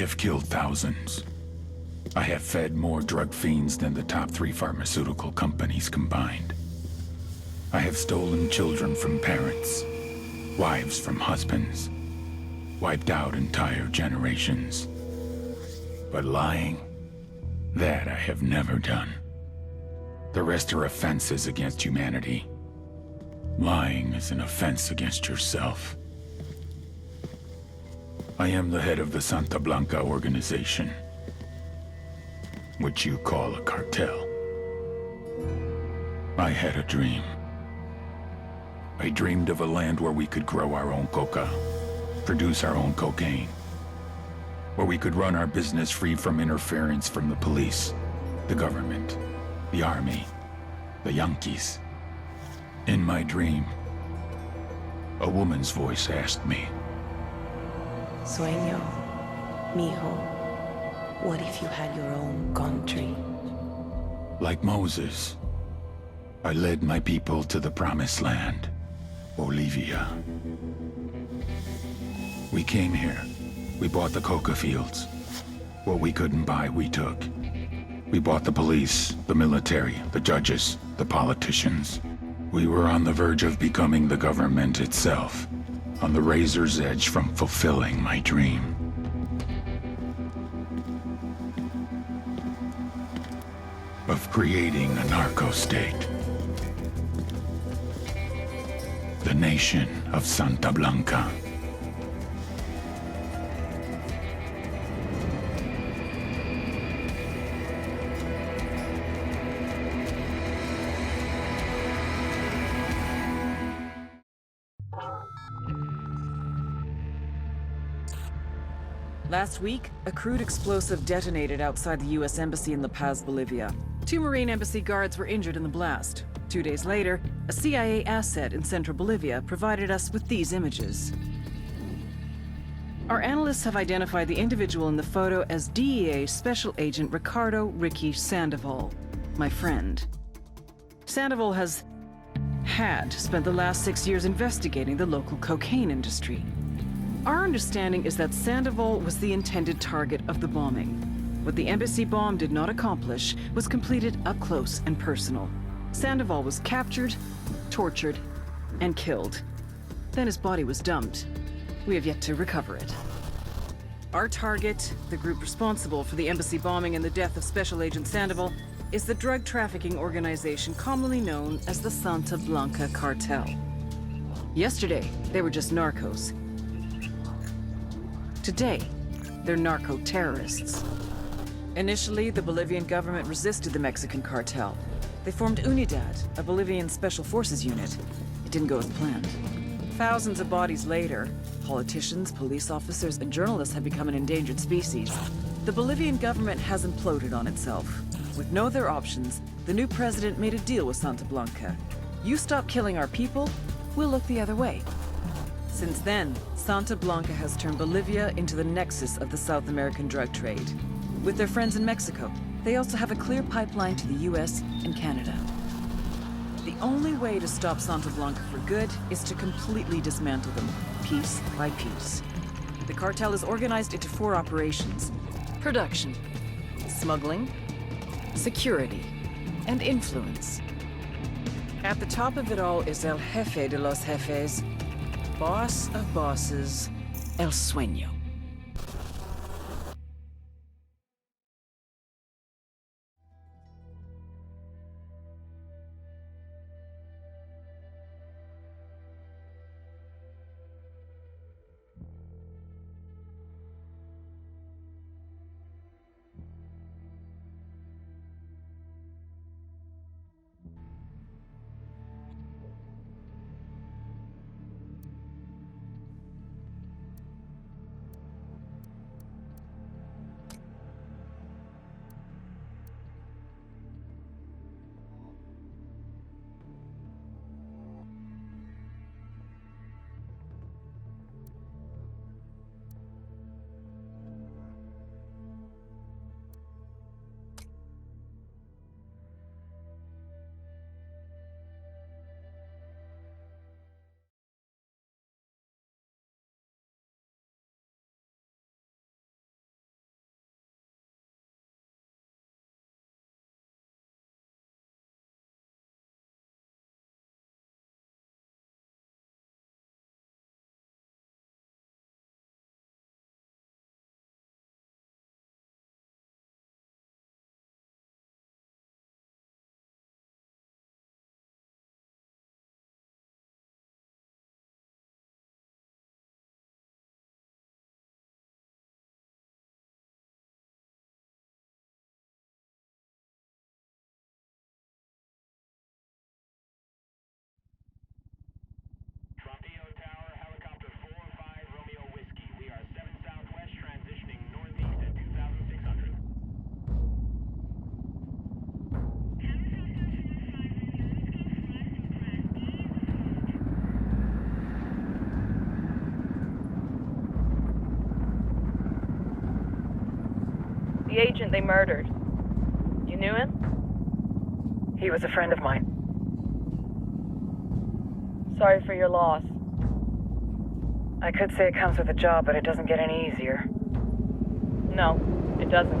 have killed thousands. I have fed more drug fiends than the top 3 pharmaceutical companies combined. I have stolen children from parents, wives from husbands, wiped out entire generations. But lying, that I have never done. The rest are offenses against humanity. Lying is an offense against yourself. I am the head of the Santa Blanca organization, which you call a cartel. I had a dream. I dreamed of a land where we could grow our own coca, produce our own cocaine, where we could run our business free from interference from the police, the government, the army, the Yankees. In my dream, a woman's voice asked me, Sueno, mijo, what if you had your own country? Like Moses, I led my people to the promised land, Bolivia. We came here. We bought the coca fields. What we couldn't buy, we took. We bought the police, the military, the judges, the politicians. We were on the verge of becoming the government itself, on the razor's edge from fulfilling my dream. Of creating a narco-state. The nation of Santa Blanca. Last week, a crude explosive detonated outside the U.S. Embassy in La Paz, Bolivia. 2 Marine Embassy guards were injured in the blast. 2 days later, a CIA asset in central Bolivia provided us with these images. Our analysts have identified the individual in the photo as DEA Special Agent Ricardo Ricky Sandoval, my friend. Sandoval had spent the last 6 years investigating the local cocaine industry. Our understanding is that Sandoval was the intended target of the bombing. What the embassy bomb did not accomplish was completed up close and personal. Sandoval was captured, tortured, and killed. Then his body was dumped. We have yet to recover it. Our target, the group responsible for the embassy bombing and the death of Special Agent Sandoval, is the drug trafficking organization commonly known as the Santa Blanca Cartel. Yesterday, they were just narcos. Today, they're narco-terrorists. Initially, the Bolivian government resisted the Mexican cartel. They formed UNIDAD, a Bolivian special forces unit. It didn't go as planned. Thousands of bodies later, politicians, police officers, and journalists have become an endangered species. The Bolivian government has imploded on itself. With no other options, the new president made a deal with Santa Blanca. You stop killing our people, we'll look the other way. Since then, Santa Blanca has turned Bolivia into the nexus of the South American drug trade. With their friends in Mexico, they also have a clear pipeline to the US and Canada. The only way to stop Santa Blanca for good is to completely dismantle them, piece by piece. The cartel is organized into 4 operations: production, smuggling, security, and influence. At the top of it all is El Jefe de los Jefes, boss of bosses, El Sueño. The agent they murdered. You knew him? He was a friend of mine. Sorry for your loss. I could say it comes with a job, but it doesn't get any easier. No, it doesn't.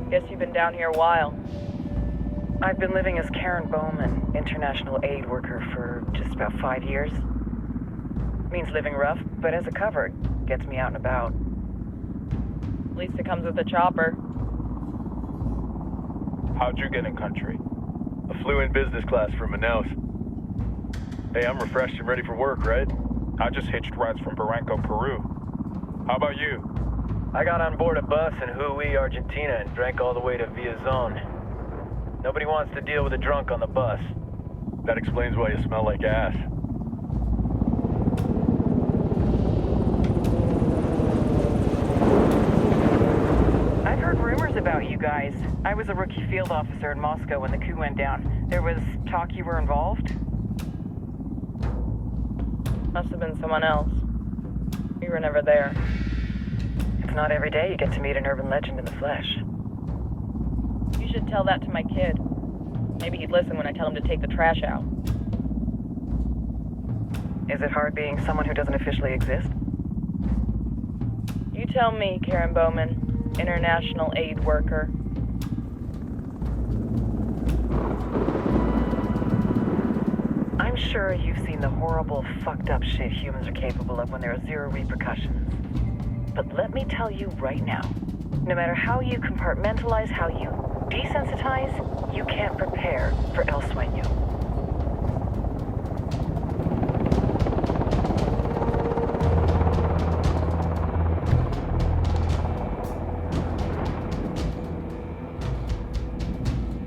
Guess you've been down here a while. I've been living as Karen Bowman, international aid worker, for just about 5 years. Means living rough, but as a cover, it gets me out and about. At least it comes with a chopper. How'd you get in country? I flew in business class from Manaus. Hey, I'm refreshed and ready for work, right? I just hitched rides from Barranco, Peru. How about you? I got on board a bus in Jujuy, Argentina, and drank all the way to Villazon. Nobody wants to deal with a drunk on the bus. That explains why you smell like ass. I've heard rumors about you guys. I was a rookie field officer in Moscow when the coup went down. There was talk you were involved? Must have been someone else. We were never there. It's not every day you get to meet an urban legend in the flesh. You should tell that to my kid. Maybe he'd listen when I tell him to take the trash out. Is it hard being someone who doesn't officially exist? You tell me, Karen Bowman, international aid worker. I'm sure you've seen the horrible, fucked up shit humans are capable of when there are zero repercussions. But let me tell you right now, no matter how you compartmentalize, how you desensitize, you can't prepare for El Sueno.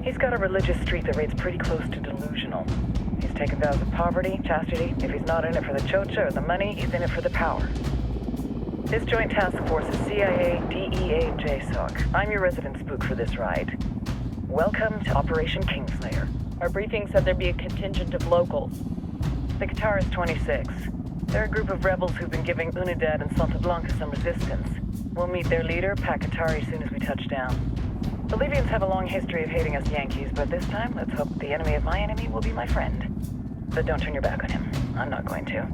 He's got a religious streak that rates pretty close to delusional. He's taken vows of poverty, chastity. If he's not in it for the chocha or the money, he's in it for the power. This joint task force is CIA, DEA, JSOC. I'm your resident spook for this ride. Welcome to Operation Kingslayer. Our briefing said there'd be a contingent of locals. The Qatar is 26. They're a group of rebels who've been giving Unidad and Santa Blanca some resistance. We'll meet their leader, Pakatari, as soon as we touch down. Bolivians have a long history of hating us Yankees, but this time, let's hope the enemy of my enemy will be my friend. But don't turn your back on him. I'm not going to.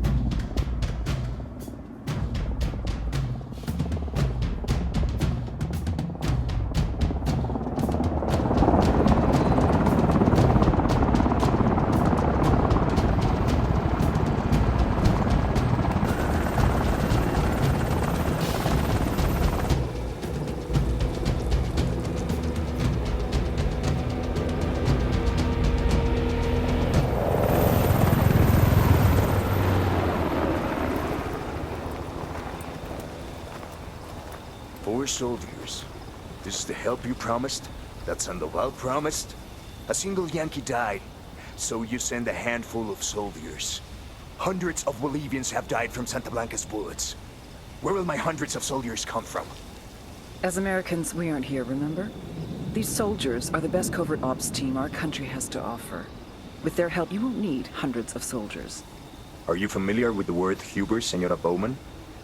Soldiers. This is the help you promised? That Sandoval promised? A single Yankee died, so you send a handful of soldiers. Hundreds of Bolivians have died from Santa Blanca's bullets. Where will my hundreds of soldiers come from? As Americans, we aren't here, remember? These soldiers are the best covert ops team our country has to offer. With their help, you won't need hundreds of soldiers. Are you familiar with the word Huber, Senora Bowman?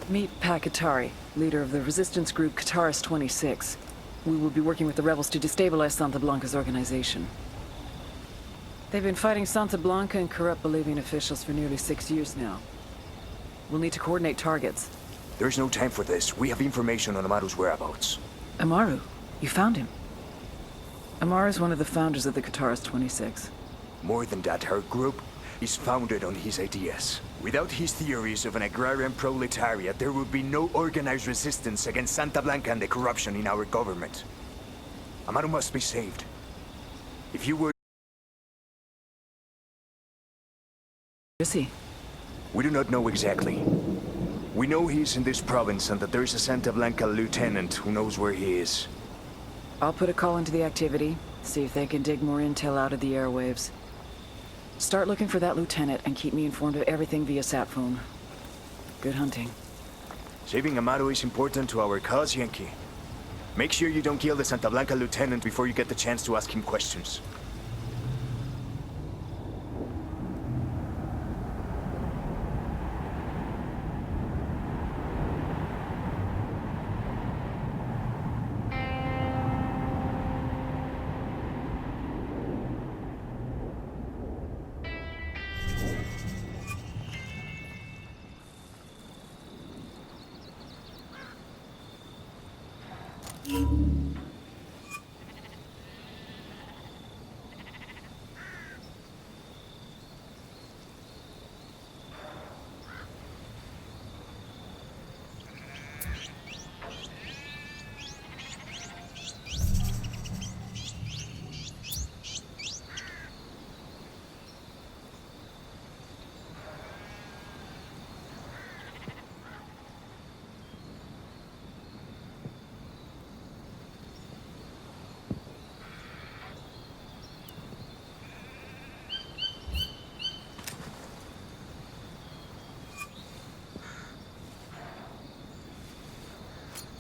Meet Pakatari, leader of the resistance group Qatar's 26. We will be working with the rebels to destabilize Santa Blanca's organization. They've been fighting Santa Blanca and corrupt Bolivian officials for nearly 6 years now. We'll need to coordinate targets. There's no time for this. We have information on Amaru's whereabouts. Amaru? You found him? Amaru is one of the founders of the Qatar's 26. More than that, her group is founded on his ideas. Without his theories of an agrarian proletariat, there would be no organized resistance against Santa Blanca and the corruption in our government. Amaru must be saved. If you were... Where is he? We do not know exactly. We know he's in this province and that there is a Santa Blanca lieutenant who knows where he is. I'll put a call into the activity, see if they can dig more intel out of the airwaves. Start looking for that lieutenant and keep me informed of everything via sat phone. Good hunting. Saving Amaru is important to our cause, Yankee. Make sure you don't kill the Santa Blanca lieutenant before you get the chance to ask him questions.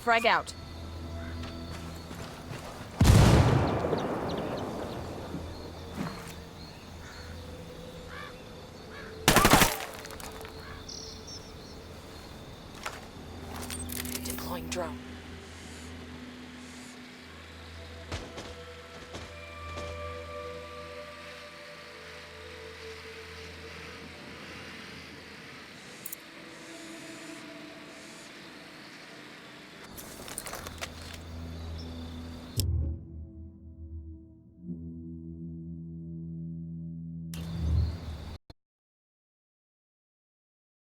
Frag out. Deploying drone.